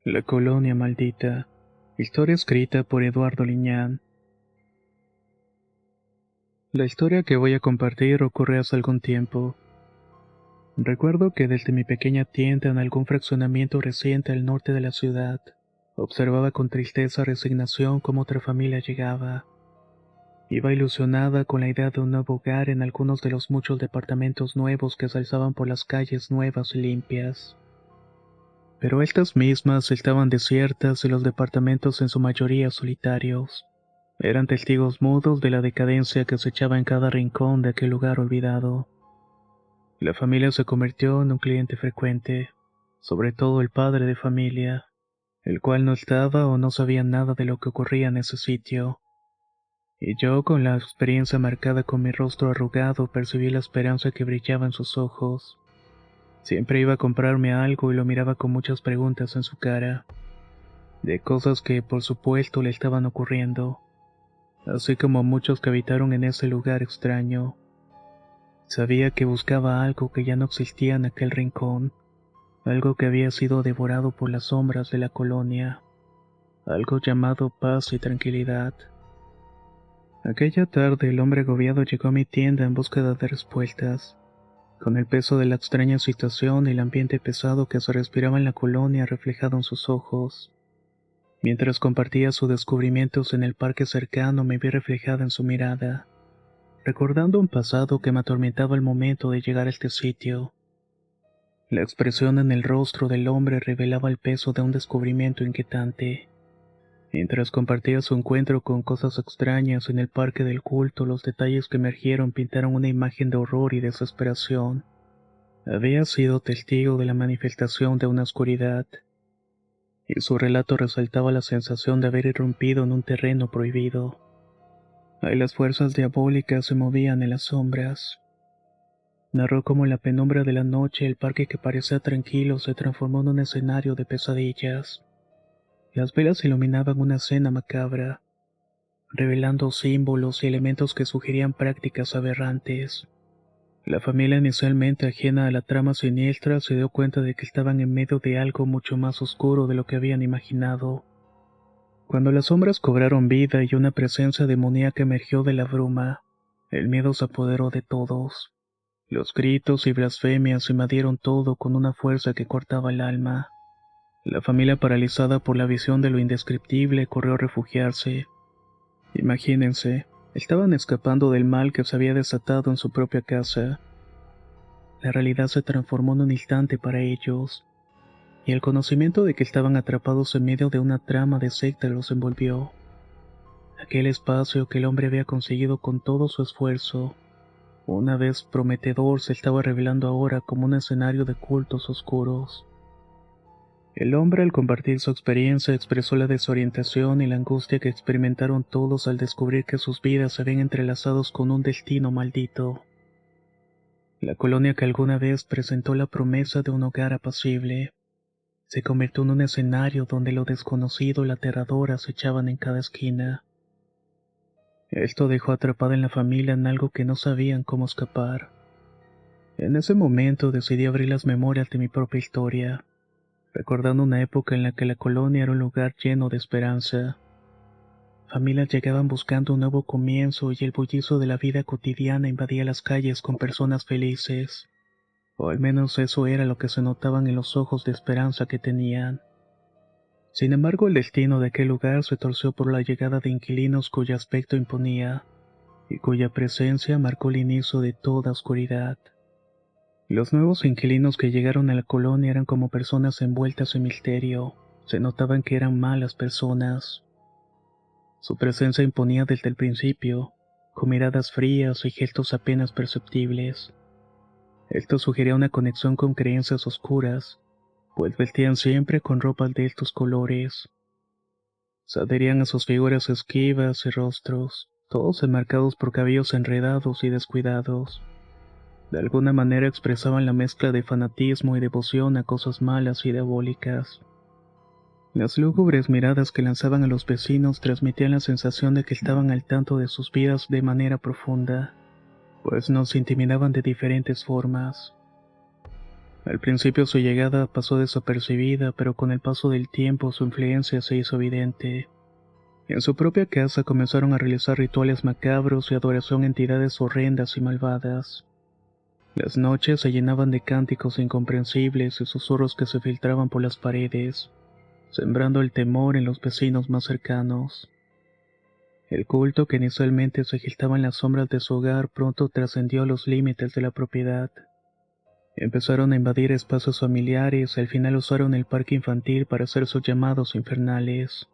La colonia maldita. Historia escrita por Eduardo Liñán. La historia que voy a compartir ocurre hace algún tiempo. Recuerdo que desde mi pequeña tienda en algún fraccionamiento reciente al norte de la ciudad, observaba con tristeza y resignación cómo otra familia llegaba. Iba ilusionada con la idea de un nuevo hogar en algunos de los muchos departamentos nuevos que se alzaban por las calles nuevas y limpias. Pero estas mismas estaban desiertas y los departamentos en su mayoría solitarios. Eran testigos mudos de la decadencia que se echaba en cada rincón de aquel lugar olvidado. La familia se convirtió en un cliente frecuente, sobre todo el padre de familia, el cual no estaba o no sabía nada de lo que ocurría en ese sitio. Y yo, con la experiencia marcada con mi rostro arrugado, percibí la esperanza que brillaba en sus ojos. Siempre iba a comprarme algo y lo miraba con muchas preguntas en su cara, de cosas que por supuesto le estaban ocurriendo, así como muchos que habitaron en ese lugar extraño. Sabía que buscaba algo que ya no existía en aquel rincón, algo que había sido devorado por las sombras de la colonia, algo llamado paz y tranquilidad. Aquella tarde el hombre agobiado llegó a mi tienda en búsqueda de respuestas. Con el peso de la extraña situación y el ambiente pesado que se respiraba en la colonia reflejado en sus ojos. Mientras compartía sus descubrimientos en el parque cercano, me vi reflejada en su mirada, recordando un pasado que me atormentaba al momento de llegar a este sitio. La expresión en el rostro del hombre revelaba el peso de un descubrimiento inquietante. Mientras compartía su encuentro con cosas extrañas en el parque del culto, los detalles que emergieron pintaron una imagen de horror y desesperación. Había sido testigo de la manifestación de una oscuridad, y su relato resaltaba la sensación de haber irrumpido en un terreno prohibido. Ahí las fuerzas diabólicas se movían en las sombras. Narró cómo en la penumbra de la noche el parque que parecía tranquilo se transformó en un escenario de pesadillas. Las velas iluminaban una escena macabra, revelando símbolos y elementos que sugerían prácticas aberrantes. La familia, inicialmente ajena a la trama siniestra, se dio cuenta de que estaban en medio de algo mucho más oscuro de lo que habían imaginado. Cuando las sombras cobraron vida y una presencia demoníaca emergió de la bruma, el miedo se apoderó de todos. Los gritos y blasfemias invadieron todo con una fuerza que cortaba el alma. La familia, paralizada por la visión de lo indescriptible, corrió a refugiarse. Imagínense, estaban escapando del mal que se había desatado en su propia casa. La realidad se transformó en un instante para ellos, y el conocimiento de que estaban atrapados en medio de una trama de secta los envolvió. Aquel espacio que el hombre había conseguido con todo su esfuerzo, una vez prometedor, se estaba revelando ahora como un escenario de cultos oscuros. El hombre, al compartir su experiencia, expresó la desorientación y la angustia que experimentaron todos al descubrir que sus vidas se habían entrelazado con un destino maldito. La colonia, que alguna vez presentó la promesa de un hogar apacible, se convirtió en un escenario donde lo desconocido y la aterrador acechaban en cada esquina. Esto dejó atrapada en la familia en algo que no sabían cómo escapar. En ese momento decidí abrir las memorias de mi propia historia, recordando una época en la que la colonia era un lugar lleno de esperanza. Familias llegaban buscando un nuevo comienzo y el bullicio de la vida cotidiana invadía las calles con personas felices. O al menos eso era lo que se notaban en los ojos de esperanza que tenían. Sin embargo, el destino de aquel lugar se torció por la llegada de inquilinos cuyo aspecto imponía, y cuya presencia marcó el inicio de toda oscuridad. Los nuevos inquilinos que llegaron a la colonia eran como personas envueltas en misterio. Se notaban que eran malas personas. Su presencia imponía desde el principio, con miradas frías y gestos apenas perceptibles. Esto sugería una conexión con creencias oscuras, pues vestían siempre con ropas de estos colores. Se adherían a sus figuras esquivas y rostros, todos enmarcados por cabellos enredados y descuidados. De alguna manera expresaban la mezcla de fanatismo y devoción a cosas malas y diabólicas. Las lúgubres miradas que lanzaban a los vecinos transmitían la sensación de que estaban al tanto de sus vidas de manera profunda, pues nos intimidaban de diferentes formas. Al principio su llegada pasó desapercibida, pero con el paso del tiempo su influencia se hizo evidente. En su propia casa comenzaron a realizar rituales macabros y adoración a entidades horrendas y malvadas. Las noches se llenaban de cánticos incomprensibles y susurros que se filtraban por las paredes, sembrando el temor en los vecinos más cercanos. El culto que inicialmente se agitaba en las sombras de su hogar pronto trascendió los límites de la propiedad. Empezaron a invadir espacios familiares y al final usaron el parque infantil para hacer sus llamados infernales.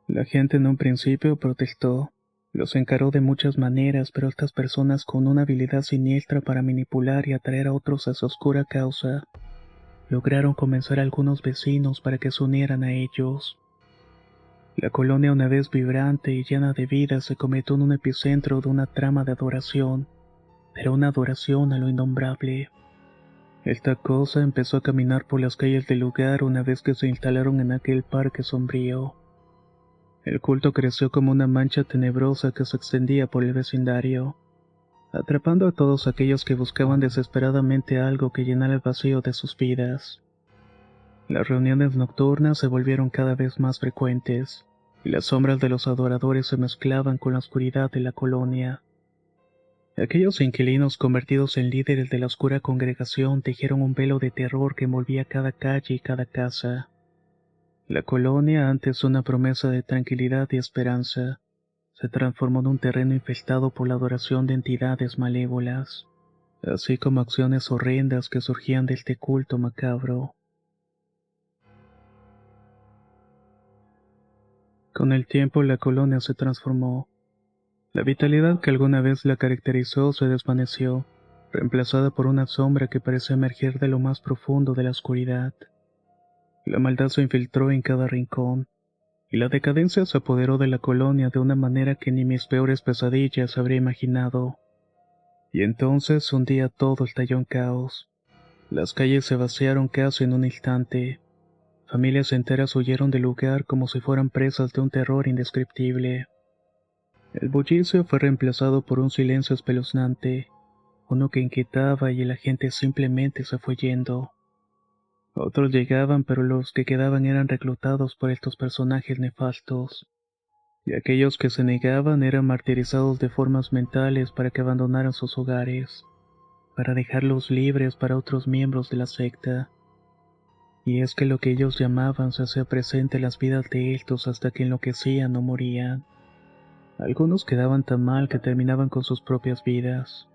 La gente en un principio protestó. Los encaró de muchas maneras, pero estas personas con una habilidad siniestra para manipular y atraer a otros a su oscura causa, lograron convencer a algunos vecinos para que se unieran a ellos. La colonia, una vez vibrante y llena de vida, se convirtió en un epicentro de una trama de adoración, pero una adoración a lo innombrable. Esta cosa empezó a caminar por las calles del lugar una vez que se instalaron en aquel parque sombrío. El culto creció como una mancha tenebrosa que se extendía por el vecindario, atrapando a todos aquellos que buscaban desesperadamente algo que llenara el vacío de sus vidas. Las reuniones nocturnas se volvieron cada vez más frecuentes, y las sombras de los adoradores se mezclaban con la oscuridad de la colonia. Aquellos inquilinos convertidos en líderes de la oscura congregación tejieron un velo de terror que envolvía cada calle y cada casa. La colonia, antes una promesa de tranquilidad y esperanza, se transformó en un terreno infestado por la adoración de entidades malévolas, así como acciones horrendas que surgían de este culto macabro. Con el tiempo la colonia se transformó. La vitalidad que alguna vez la caracterizó se desvaneció, reemplazada por una sombra que parecía emerger de lo más profundo de la oscuridad. La maldad se infiltró en cada rincón, y la decadencia se apoderó de la colonia de una manera que ni mis peores pesadillas habría imaginado. Y entonces un día todo estalló en caos. Las calles se vaciaron casi en un instante. Familias enteras huyeron del lugar como si fueran presas de un terror indescriptible. El bullicio fue reemplazado por un silencio espeluznante, uno que inquietaba y la gente simplemente se fue yendo. Otros llegaban, pero los que quedaban eran reclutados por estos personajes nefastos, y aquellos que se negaban eran martirizados de formas mentales para que abandonaran sus hogares, para dejarlos libres para otros miembros de la secta. Y es que lo que ellos llamaban se hacía presente en las vidas de estos hasta que enloquecían o morían. Algunos quedaban tan mal que terminaban con sus propias vidas.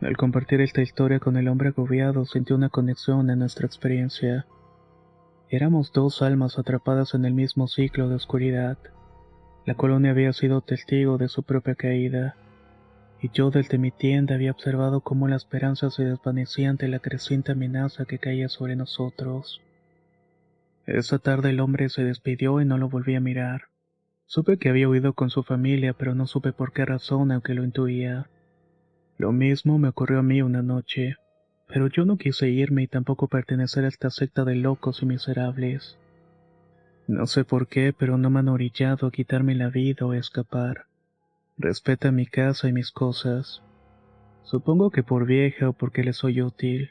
Al compartir esta historia con el hombre agobiado sentí una conexión en nuestra experiencia. Éramos dos almas atrapadas en el mismo ciclo de oscuridad. La colonia había sido testigo de su propia caída, y yo desde mi tienda había observado cómo la esperanza se desvanecía ante la creciente amenaza que caía sobre nosotros. Esa tarde el hombre se despidió y no lo volví a mirar. Supe que había huido con su familia, pero no supe por qué razón, aunque lo intuía. Lo mismo me ocurrió a mí una noche, pero yo no quise irme y tampoco pertenecer a esta secta de locos y miserables. No sé por qué, pero no me han orillado a quitarme la vida o a escapar. Respeta mi casa y mis cosas. Supongo que por vieja o porque le soy útil,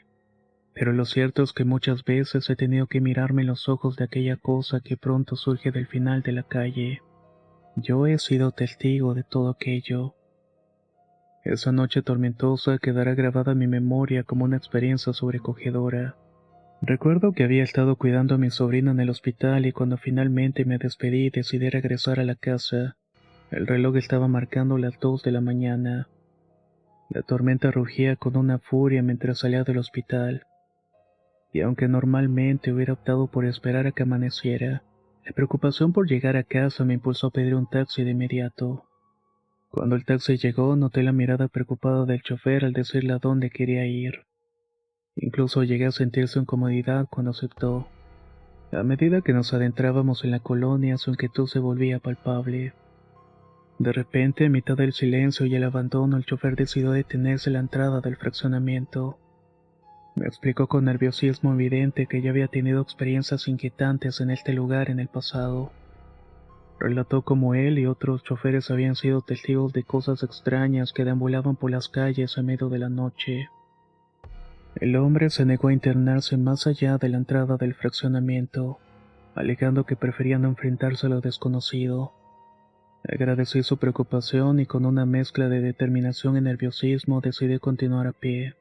pero lo cierto es que muchas veces he tenido que mirarme en los ojos de aquella cosa que pronto surge del final de la calle. Yo he sido testigo de todo aquello. Esa noche tormentosa quedará grabada en mi memoria como una experiencia sobrecogedora. Recuerdo que había estado cuidando a mi sobrino en el hospital y cuando finalmente me despedí y decidí regresar a la casa, el reloj estaba marcando las 2 de la mañana. La tormenta rugía con una furia mientras salía del hospital, y aunque normalmente hubiera optado por esperar a que amaneciera, la preocupación por llegar a casa me impulsó a pedir un taxi de inmediato. Cuando el taxi llegó, noté la mirada preocupada del chofer al decirle a dónde quería ir. Incluso llegué a sentir su incomodidad cuando aceptó. A medida que nos adentrábamos en la colonia, su inquietud se volvía palpable. De repente, en mitad del silencio y el abandono, el chofer decidió detenerse en la entrada del fraccionamiento. Me explicó con nerviosismo evidente que ya había tenido experiencias inquietantes en este lugar en el pasado. Relató cómo él y otros choferes habían sido testigos de cosas extrañas que deambulaban por las calles a medio de la noche. El hombre se negó a internarse más allá de la entrada del fraccionamiento, alegando que prefería no enfrentarse a lo desconocido. Agradecí su preocupación y con una mezcla de determinación y nerviosismo decidí continuar a pie.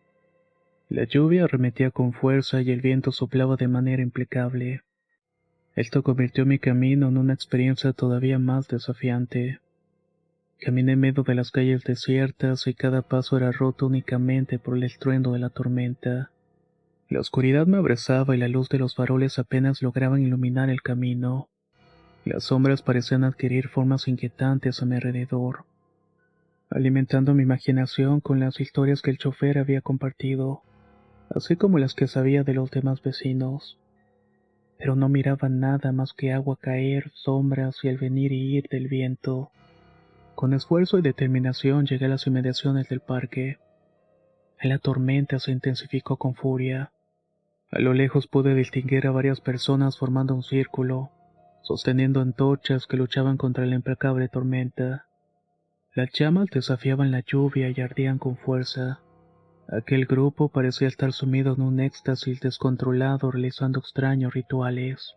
La lluvia arremetía con fuerza y el viento soplaba de manera implacable. Esto convirtió mi camino en una experiencia todavía más desafiante. Caminé en medio de las calles desiertas y cada paso era roto únicamente por el estruendo de la tormenta. La oscuridad me abrazaba y la luz de los faroles apenas lograban iluminar el camino. Las sombras parecían adquirir formas inquietantes a mi alrededor, alimentando mi imaginación con las historias que el chofer había compartido, así como las que sabía de los demás vecinos. Pero no miraba nada más que agua caer, sombras y el venir y ir del viento. Con esfuerzo y determinación llegué a las inmediaciones del parque. La tormenta se intensificó con furia. A lo lejos pude distinguir a varias personas formando un círculo, sosteniendo antorchas que luchaban contra la implacable tormenta. Las llamas desafiaban la lluvia y ardían con fuerza. Aquel grupo parecía estar sumido en un éxtasis descontrolado realizando extraños rituales.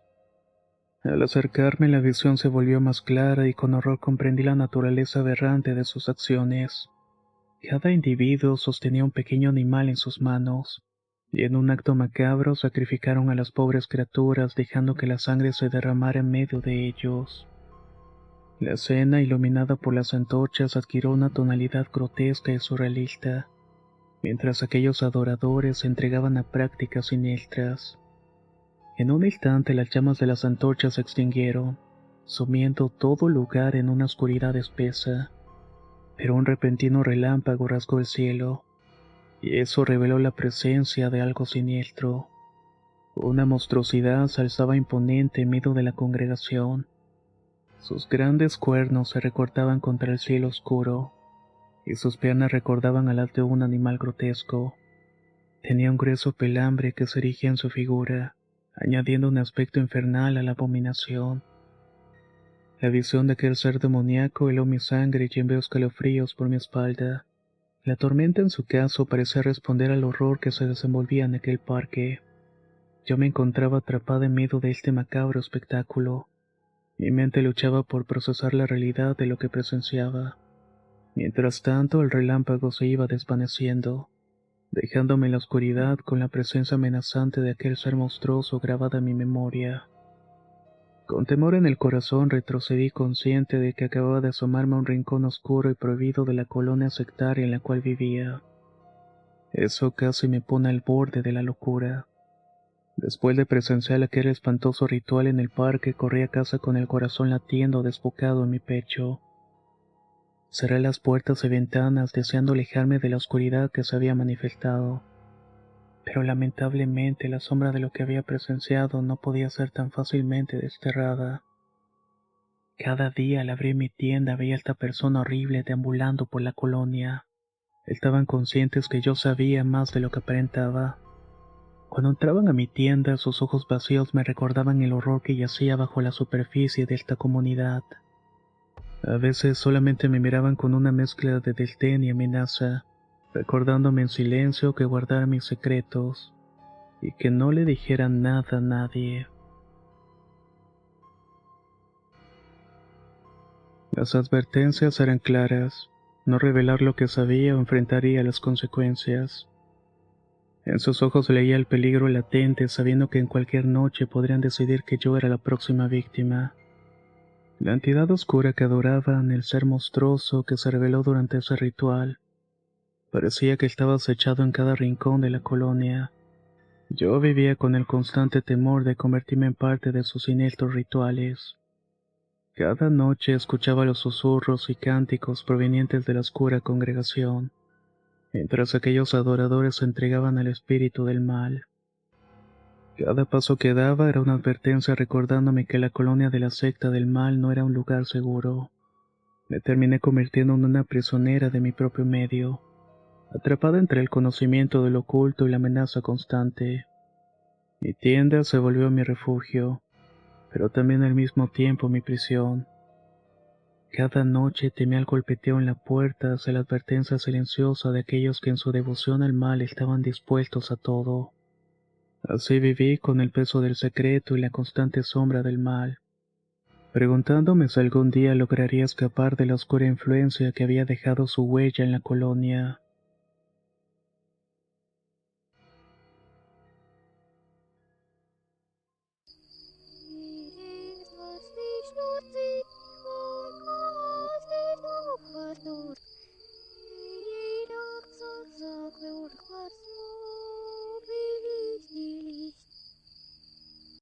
Al acercarme la visión se volvió más clara y con horror comprendí la naturaleza aberrante de sus acciones. Cada individuo sostenía un pequeño animal en sus manos, y en un acto macabro sacrificaron a las pobres criaturas dejando que la sangre se derramara en medio de ellos. La escena, iluminada por las antorchas, adquirió una tonalidad grotesca y surrealista, mientras aquellos adoradores se entregaban a prácticas siniestras. En un instante las llamas de las antorchas se extinguieron, sumiendo todo el lugar en una oscuridad espesa, pero un repentino relámpago rasgó el cielo, y eso reveló la presencia de algo siniestro. Una monstruosidad se alzaba imponente en medio de la congregación. Sus grandes cuernos se recortaban contra el cielo oscuro, y sus piernas recordaban a las de un animal grotesco. Tenía un grueso pelambre que se erigía en su figura, añadiendo un aspecto infernal a la abominación. La visión de aquel ser demoníaco heló mi sangre y envió escalofríos por mi espalda. La tormenta en su caso parecía responder al horror que se desenvolvía en aquel parque. Yo me encontraba atrapada en medio de este macabro espectáculo. Mi mente luchaba por procesar la realidad de lo que presenciaba. Mientras tanto, el relámpago se iba desvaneciendo, dejándome en la oscuridad con la presencia amenazante de aquel ser monstruoso grabada en mi memoria. Con temor en el corazón retrocedí consciente de que acababa de asomarme a un rincón oscuro y prohibido de la colonia sectaria en la cual vivía. Eso casi me pone al borde de la locura. Después de presenciar aquel espantoso ritual en el parque, corrí a casa con el corazón latiendo desbocado en mi pecho. Cerré las puertas y ventanas deseando alejarme de la oscuridad que se había manifestado. Pero lamentablemente la sombra de lo que había presenciado no podía ser tan fácilmente desterrada. Cada día al abrir mi tienda veía a esta persona horrible deambulando por la colonia. Estaban conscientes que yo sabía más de lo que aparentaba. Cuando entraban a mi tienda, sus ojos vacíos me recordaban el horror que yacía bajo la superficie de esta comunidad. A veces solamente me miraban con una mezcla de desdén y amenaza, recordándome en silencio que guardara mis secretos y que no le dijera nada a nadie. Las advertencias eran claras: no revelar lo que sabía o enfrentaría las consecuencias. En sus ojos leía el peligro latente, sabiendo que en cualquier noche podrían decidir que yo era la próxima víctima. La entidad oscura que adoraban, el ser monstruoso que se reveló durante ese ritual, parecía que estaba acechado en cada rincón de la colonia. Yo vivía con el constante temor de convertirme en parte de sus siniestros rituales. Cada noche escuchaba los susurros y cánticos provenientes de la oscura congregación, mientras aquellos adoradores se entregaban al espíritu del mal. Cada paso que daba era una advertencia recordándome que la colonia de la secta del mal no era un lugar seguro. Me terminé convirtiendo en una prisionera de mi propio medio, atrapada entre el conocimiento de lo oculto y la amenaza constante. Mi tienda se volvió mi refugio, pero también al mismo tiempo mi prisión. Cada noche temía el golpeteo en la puerta, hacia la advertencia silenciosa de aquellos que en su devoción al mal estaban dispuestos a todo. Así viví con el peso del secreto y la constante sombra del mal, preguntándome si algún día lograría escapar de la oscura influencia que había dejado su huella en la colonia.